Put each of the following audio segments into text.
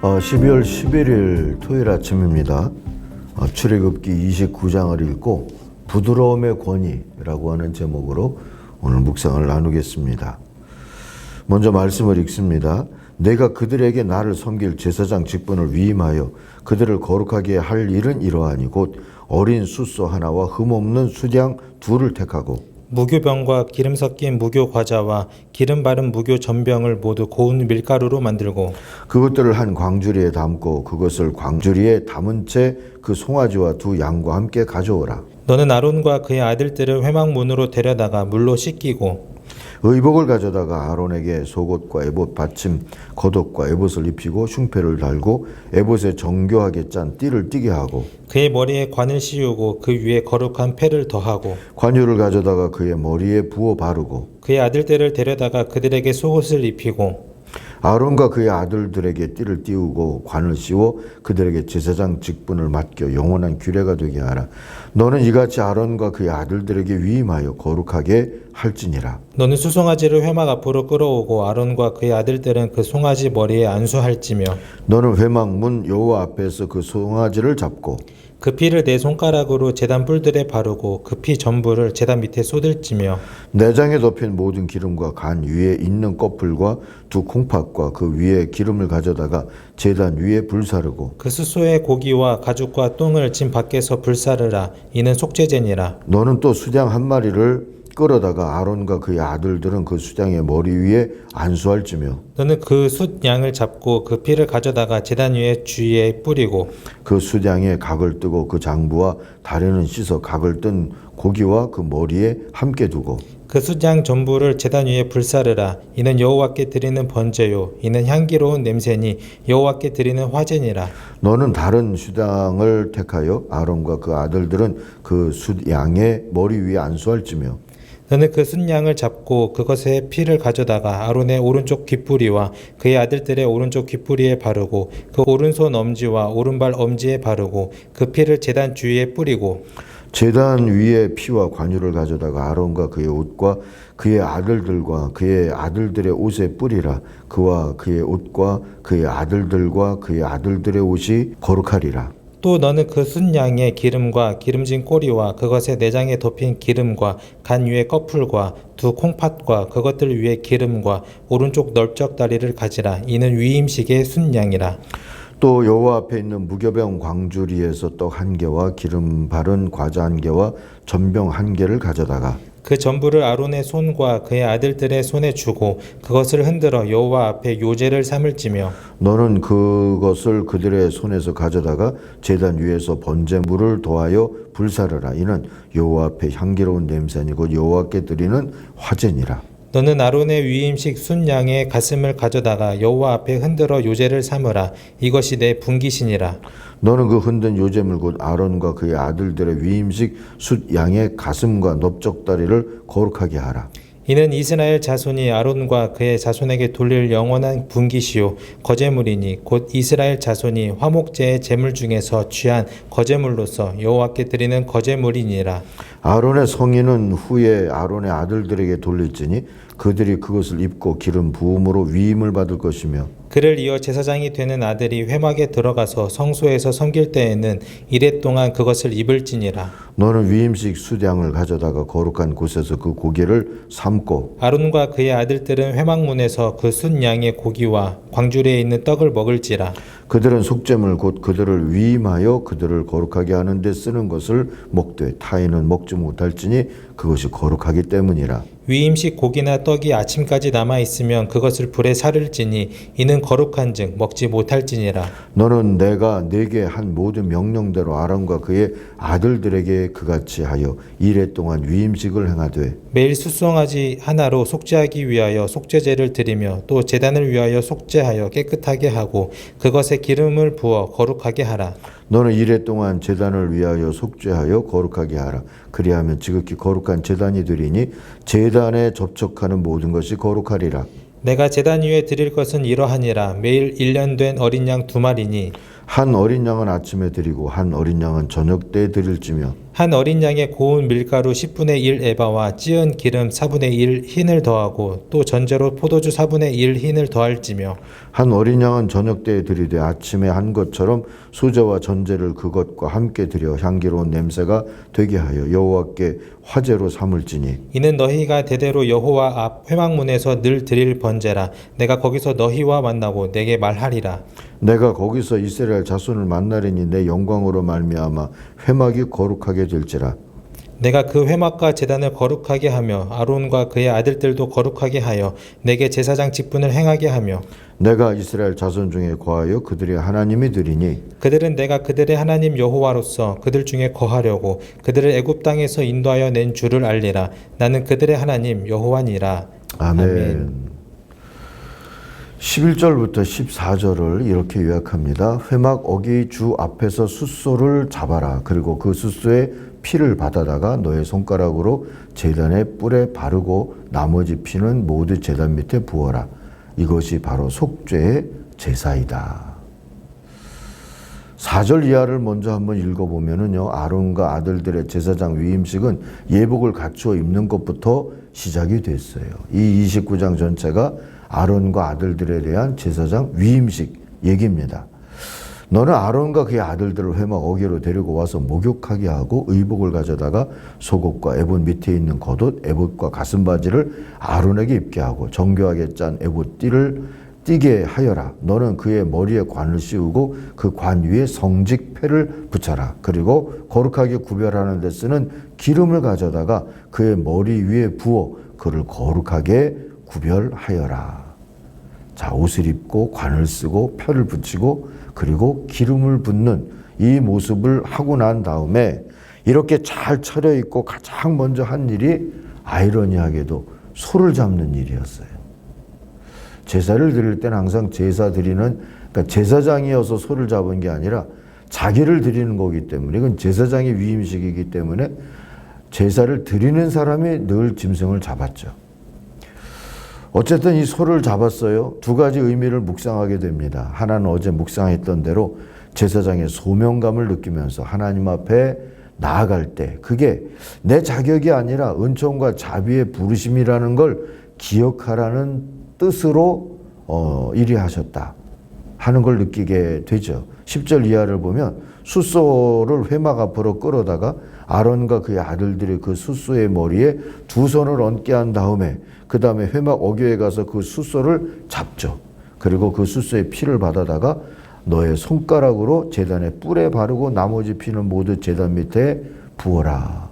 12월 11일 토요일 아침입니다. 출애굽기 29장을 읽고 부드러움의 권위라고 하는 제목으로 오늘 묵상을 나누겠습니다. 먼저 말씀을 읽습니다. 내가 그들에게 나를 섬길 제사장 직분을 위임하여 그들을 거룩하게 할 일은 이러하니 곧 어린 숫소 하나와 흠없는 수양 둘을 택하고 무교병과 기름 섞인 무교 과자와 기름 바른 무교 전병을 모두 고운 밀가루로 만들고 그것들을 한 광주리에 담고 그것을 광주리에 담은 채 그 송아지와 두 양과 함께 가져오라. 너는 아론과 그의 아들들을 회막문으로 데려다가 물로 씻기고 의복을 가져다가 아론에게 속옷과 에봇 받침 겉옷과 에봇을 입히고 흉패를 달고 에봇에 정교하게 짠 띠를 띠게 하고 그의 머리에 관을 씌우고 그 위에 거룩한 패를 더하고 관유를 가져다가 그의 머리에 부어 바르고 그의 아들들을 데려다가 그들에게 속옷을 입히고 아론과 그의 아들들에게 띠를 띠우고 관을 씌워 그들에게 제사장 직분을 맡겨 영원한 규례가 되게 하라. 너는 이같이 아론과 그의 아들들에게 위임하여 거룩하게 할지니라. 너는 수송아지를 회막 앞으로 끌어오고 아론과 그의 아들들은 그 송아지 머리에 안수할지며 너는 회막문 여호와 앞에서 그 송아지를 잡고 그 피를 내 손가락으로 제단 뿔들에 바르고 그 피 전부를 제단 밑에 쏟을지며 내장에 덮인 모든 기름과 간 위에 있는 꺼풀과 두 콩팥과 그 위에 기름을 가져다가 제단 위에 불사르고 그 숫소의 고기와 가죽과 똥을 진 밖에서 불사르라. 이는 속죄제니라. 너는 또 수장 한 마리를 끌어다가 아론과 그의 아들들은 그 수장의 머리 위에 안수할지며 너는 그 숫 양을 잡고 그 피를 가져다가 제단 위에 주위에 뿌리고 그 수장에 각을 뜨고 그 장부와 다리는 씻어 각을 뜬 고기와 그 머리에 함께 두고 그 숫 양 전부를 제단 위에 불사르라. 이는 여호와께 드리는 번제요 이는 향기로운 냄새니 여호와께 드리는 화제니라. 너는 다른 수장을 택하여 아론과 그 아들들은 그 숫 양의 머리 위에 안수할지며 너는 그 숫 양을 잡고 그것의 피를 가져다가 아론의 오른쪽 귓뿌리와 그의 아들들의 오른쪽 귓뿌리에 바르고 그 오른손 엄지와 오른발 엄지에 바르고 그 피를 제단 주위에 뿌리고 제단 위에 피와 관유를 가져다가 아론과 그의 옷과 그의 아들들과 그의 아들들의 옷에 뿌리라. 그와 그의 옷과 그의 아들들과 그의 아들들의 옷이 거룩하리라. 또 너는 그 숫 양의 기름과 기름진 꼬리와 그것의 내장에 덮인 기름과 간 위에 꺼풀과 두 콩팥과 그것들 위에 기름과 오른쪽 넓적 다리를 가지라. 이는 위임식의 숫 양이라. 또 여호와 앞에 있는 무교병 광주리에서 떡 한 개와 기름 바른 과자 한 개와 전병 한 개를 가져다가 그 전부를 아론의 손과 그의 아들들의 손에 주고 그것을 흔들어 여호와 앞에 요제를 삼을지며 너는 그것을 그들의 손에서 가져다가 제단 위에서 번제물을 더하여 불사르라. 이는 여호와 앞에 향기로운 냄새니고 여호와께 드리는 화제니라. 너는 아론의 위임식 숫 양의 가슴을 가져다가 여호와 앞에 흔들어 요제를 삼으라. 이것이 내 분깃이니라. 너는 그 흔든 요제물 곧 아론과 그의 아들들의 위임식 숫 양의 가슴과 넓적다리를 거룩하게 하라. 이는 이스라엘 자손이 아론과 그의 자손에게 돌릴 영원한 분깃이요 거제물이니 곧 이스라엘 자손이 화목제의 제물 중에서 취한 거제물로서 여호와께 드리는 거제물이니라. 아론의 성인은 후에 아론의 아들들에게 돌릴지니 그들이 그것을 입고 기름 부음으로 위임을 받을 것이며 그를 이어 제사장이 되는 아들이 회막에 들어가서 성소에서 섬길 때에는 이레 동안 그것을 입을지니라. 너는 위임식 수장을 가져다가 거룩한 곳에서 그 고기를 삶고 아론과 그의 아들들은 회막문에서 그 숫 양의 고기와 광주리에 있는 떡을 먹을지라. 그들은 속죄물 곧 그들을 위임하여 그들을 거룩하게 하는 데 쓰는 것을 먹되 타인은 먹지 못할지니 그것이 거룩하기 때문이라. 위임식 고기나 떡이 아침까지 남아있으면 그것을 불에 사를지니 이는 거룩한즉 먹지 못할지니라. 너는 내가 네게 한 모든 명령대로 아론과 그의 아들들에게 그같이 하여 이레 동안 위임식을 행하되 매일 숫송아지 하나로 속죄하기 위하여 속죄제를 드리며 또 제단을 위하여 속죄하여 깨끗하게 하고 그것에 기름을 부어 거룩하게 하라. 너는 이레 동안 제단을 위하여 속죄하여 거룩하게 하라. 그리하면 지극히 거룩한 제단이 되리니 제단에 접촉하는 모든 것이 거룩하리라. 내가 제단 위에 드릴 것은 이러하니라. 매일 1년 된 어린 양 2마리니 한 어린 양은 아침에 드리고 한 어린 양은 저녁 때 드릴지며 한 어린 양의 고운 밀가루 10분의 1 에바와 찌은 기름 4분의 1 흰을 더하고 또 전제로 포도주 4분의 1 흰을 더할지며 한 어린 양은 저녁 때에 드리되 아침에 한 것처럼 수제와 전제를 그것과 함께 드려 향기로운 냄새가 되게 하여 여호와께 화제로 삼을지니 이는 너희가 대대로 여호와 앞 회막문에서 늘 드릴 번제라. 내가 거기서 너희와 만나고 내게 말하리라. 내가 거기서 이스라엘 자손을 만나리니 내 영광으로 말미암아 회막이 거룩하게 될지라. 내가 그 회막과 제단을 거룩하게 하며 아론과 그의 아들들도 거룩하게 하여 내게 제사장 직분을 행하게 하며 내가 이스라엘 자손 중에 거하여 그들의 하나님이 되리니 그들은 내가 그들의 하나님 여호와로서 그들 중에 거하려고 그들을 애굽 땅에서 인도하여 낸 줄을 알리라. 나는 그들의 하나님 여호와니라. 아멘. 11절부터 14절을 이렇게 요약합니다. 회막 어기 주 앞에서 숫소를 잡아라. 그리고 그 숫소에 피를 받아다가 너의 손가락으로 제단의 뿔에 바르고 나머지 피는 모두 제단 밑에 부어라. 이것이 바로 속죄의 제사이다. 4절 이하를 먼저 한번 읽어보면은요, 아론과 아들들의 제사장 위임식은 예복을 갖추어 입는 것부터 시작이 됐어요. 이 29장 전체가 아론과 아들들에 대한 제사장 위임식 얘기입니다. 너는 아론과 그의 아들들을 회막 어기로 데리고 와서 목욕하게 하고 의복을 가져다가 속옷과 에봇 밑에 있는 겉옷, 에봇과 가슴바지를 아론에게 입게 하고 정교하게 짠 에봇 띠를 띠게 하여라. 너는 그의 머리에 관을 씌우고 그 관 위에 성직패를 붙여라. 그리고 거룩하게 구별하는 데 쓰는 기름을 가져다가 그의 머리 위에 부어 그를 거룩하게 구별하여라. 자, 옷을 입고 관을 쓰고 표를 붙이고 그리고 기름을 붓는 이 모습을 하고 난 다음에 이렇게 잘 차려입고 가장 먼저 한 일이 아이러니하게도 소를 잡는 일이었어요. 제사를 드릴 때는 항상 제사 드리는, 그러니까 제사장이어서 소를 잡은 게 아니라 자기를 드리는 거기 때문에, 이건 제사장의 위임식이기 때문에 제사를 드리는 사람이 늘 짐승을 잡았죠. 어쨌든 이 소를 잡았어요. 두 가지 의미를 묵상하게 됩니다. 하나는 어제 묵상했던 대로 제사장의 소명감을 느끼면서 하나님 앞에 나아갈 때 그게 내 자격이 아니라 은총과 자비의 부르심이라는 걸 기억하라는 뜻으로 일이하셨다 하는 걸 느끼게 되죠. 10절 이하를 보면 숫소를 회막 앞으로 끌어다가 아론과 그의 아들들이 그 숫소의 머리에 두 손을 얹게 한 다음에 그 다음에 회막 어교에 가서 그 숫소를 잡죠. 그리고 그 숫소의 피를 받아다가 너의 손가락으로 제단의 뿔에 바르고 나머지 피는 모두 제단 밑에 부어라.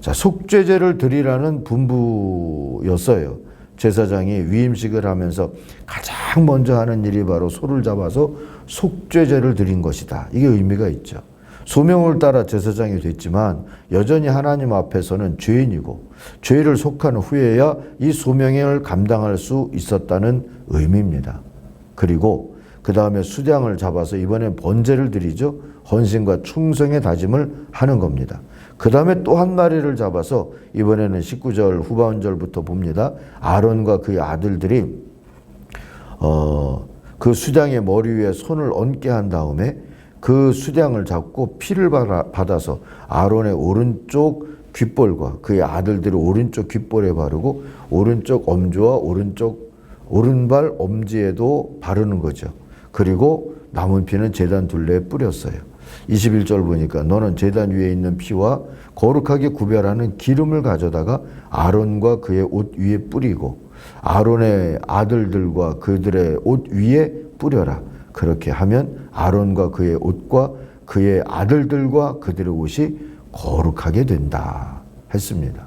자, 속죄제를 드리라는 분부였어요. 제사장이 위임식을 하면서 가장 먼저 하는 일이 바로 소를 잡아서 속죄제를 드린 것이다. 이게 의미가 있죠. 소명을 따라 제사장이 됐지만 여전히 하나님 앞에서는 죄인이고 죄를 속한 후에야 이 소명을 감당할 수 있었다는 의미입니다. 그리고 그 다음에 수량을 잡아서 이번엔 번제를 드리죠. 헌신과 충성의 다짐을 하는 겁니다. 그 다음에 또 한 마리를 잡아서 이번에는 19절 후반절부터 봅니다. 아론과 그의 아들들이 그 수량의 머리 위에 손을 얹게 한 다음에 그 수량을 잡고 피를 받아서 아론의 오른쪽 귓볼과 그의 아들들의 오른쪽 귓볼에 바르고 오른쪽 엄지와 오른발 엄지에도 바르는 거죠. 그리고 남은 피는 제단 둘레에 뿌렸어요. 21절 보니까 너는 제단 위에 있는 피와 거룩하게 구별하는 기름을 가져다가 아론과 그의 옷 위에 뿌리고 아론의 아들들과 그들의 옷 위에 뿌려라. 그렇게 하면 아론과 그의 옷과 그의 아들들과 그들의 옷이 거룩하게 된다 했습니다.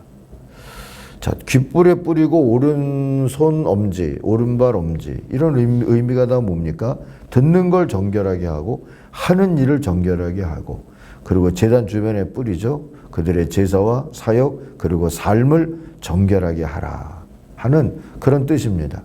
자, 귓불에 뿌리고 오른손 엄지, 오른발 엄지 이런 의미가 다 뭡니까? 듣는 걸 정결하게 하고 하는 일을 정결하게 하고 그리고 제단 주변에 뿌리죠. 그들의 제사와 사역 그리고 삶을 정결하게 하라 하는 그런 뜻입니다.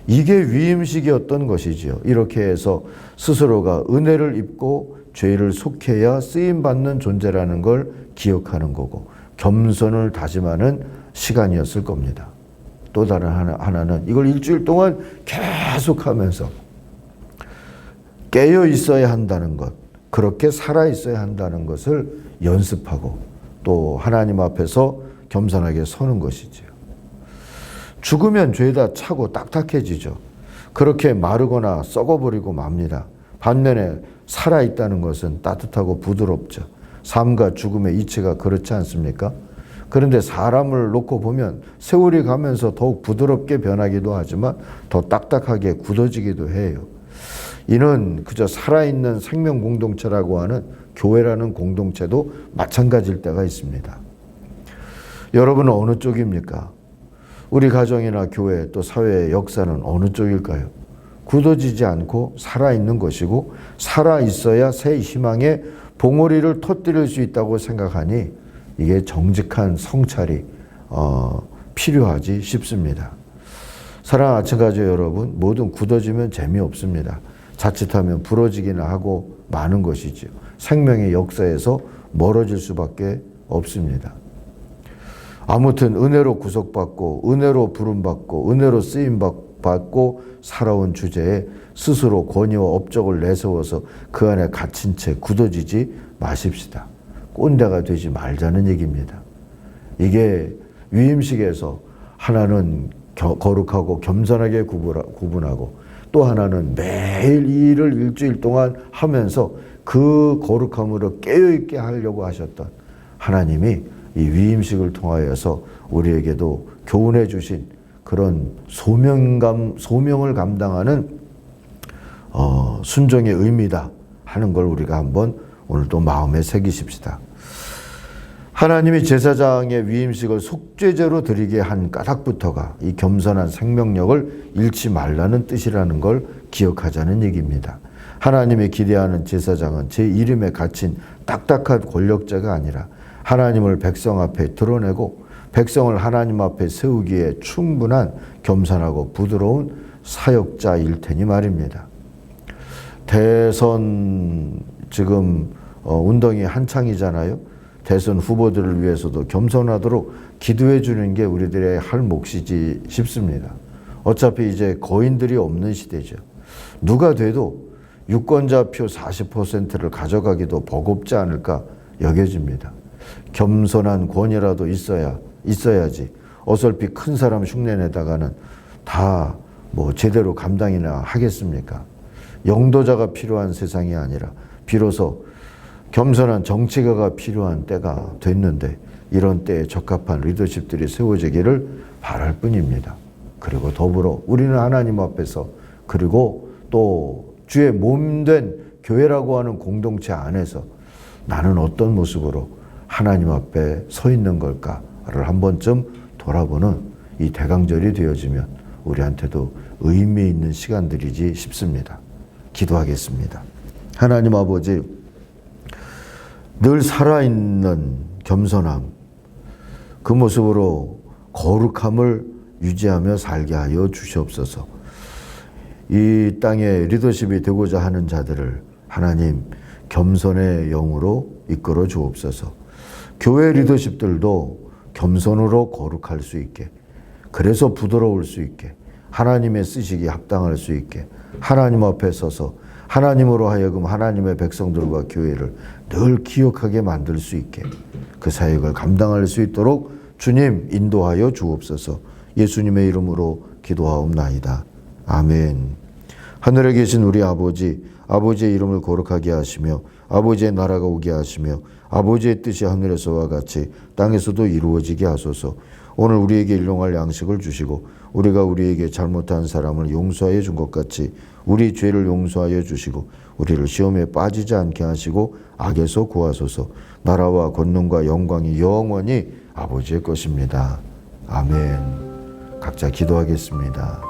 이게 위임식이었던 것이지요. 이렇게 해서 스스로가 은혜를 입고 죄를 속해야 쓰임받는 존재라는 걸 기억하는 거고 겸손을 다짐하는 시간이었을 겁니다. 또 다른 하나는 이걸 일주일 동안 계속하면서 깨어 있어야 한다는 것. 그렇게 살아 있어야 한다는 것을 연습하고 또 하나님 앞에서 겸손하게 서는 것이지요. 죽으면 죄다 차고 딱딱해지죠. 그렇게 마르거나 썩어버리고 맙니다. 반면에 살아있다는 것은 따뜻하고 부드럽죠. 삶과 죽음의 이치가 그렇지 않습니까? 그런데 사람을 놓고 보면 세월이 가면서 더욱 부드럽게 변하기도 하지만 더 딱딱하게 굳어지기도 해요. 이는 그저 살아있는 생명 공동체라고 하는 교회라는 공동체도 마찬가지일 때가 있습니다. 여러분은 어느 쪽입니까? 우리 가정이나 교회 또 사회의 역사는 어느 쪽일까요? 굳어지지 않고 살아있는 것이고 살아있어야 새 희망의 봉우리를 터뜨릴 수 있다고 생각하니 이게 정직한 성찰이 필요하지 싶습니다. 사랑하는 아침가족 여러분, 뭐든 굳어지면 재미없습니다. 자칫하면 부러지기나 하고 마는 것이죠. 생명의 역사에서 멀어질 수밖에 없습니다. 아무튼 은혜로 구속받고 은혜로 부름받고 은혜로 쓰임받고 살아온 주제에 스스로 권위와 업적을 내세워서 그 안에 갇힌 채 굳어지지 마십시다. 꼰대가 되지 말자는 얘기입니다. 이게 위임식에서 하나는 거룩하고 겸손하게 구분하고 또 하나는 매일 이 일을 일주일 동안 하면서 그 거룩함으로 깨어있게 하려고 하셨던 하나님이 이 위임식을 통하여서 우리에게도 교훈해 주신 그런 소명을 감당하는 순종의 의미다 하는 걸 우리가 한번 오늘 또 마음에 새기십시다. 하나님이 제사장의 위임식을 속죄제로 드리게 한 까닭부터가 이 겸손한 생명력을 잃지 말라는 뜻이라는 걸 기억하자는 얘기입니다. 하나님이 기대하는 제사장은 제 이름에 갇힌 딱딱한 권력자가 아니라 하나님을 백성 앞에 드러내고 백성을 하나님 앞에 세우기에 충분한 겸손하고 부드러운 사역자일 테니 말입니다. 대선 지금 운동이 한창이잖아요. 대선 후보들을 위해서도 겸손하도록 기도해 주는 게 우리들의 할 몫이지 싶습니다. 어차피 이제 거인들이 없는 시대죠. 누가 돼도 유권자 표 40%를 가져가기도 버겁지 않을까 여겨집니다. 겸손한 권위라도 있어야지 어설피 큰 사람 흉내내다가는 다 뭐 제대로 감당이나 하겠습니까? 영도자가 필요한 세상이 아니라 비로소 겸손한 정치가가 필요한 때가 됐는데 이런 때에 적합한 리더십들이 세워지기를 바랄 뿐입니다. 그리고 더불어 우리는 하나님 앞에서 그리고 또 주의 몸된 교회라고 하는 공동체 안에서 나는 어떤 모습으로 하나님 앞에 서 있는 걸까를 한 번쯤 돌아보는 이 대강절이 되어지면 우리한테도 의미 있는 시간들이지 싶습니다. 기도하겠습니다. 하나님 아버지, 늘 살아있는 겸손함, 그 모습으로 거룩함을 유지하며 살게 하여 주시옵소서. 이 땅에 리더십이 되고자 하는 자들을 하나님 겸손의 영으로 이끌어 주옵소서. 교회 리더십들도 겸손으로 거룩할 수 있게, 그래서 부드러울 수 있게, 하나님의 쓰시기에 합당할 수 있게, 하나님 앞에 서서 하나님으로 하여금 하나님의 백성들과 교회를 늘 기억하게 만들 수 있게 그 사역을 감당할 수 있도록 주님 인도하여 주옵소서. 예수님의 이름으로 기도하옵나이다. 아멘. 하늘에 계신 우리 아버지, 아버지의 이름을 거룩하게 하시며 아버지의 나라가 오게 하시며 아버지의 뜻이 하늘에서와 같이 땅에서도 이루어지게 하소서. 오늘 우리에게 일용할 양식을 주시고 우리가 우리에게 잘못한 사람을 용서하여 준 것 같이 우리 죄를 용서하여 주시고 우리를 시험에 빠지지 않게 하시고 악에서 구하소서. 나라와 권능과 영광이 영원히 아버지의 것입니다. 아멘. 각자 기도하겠습니다.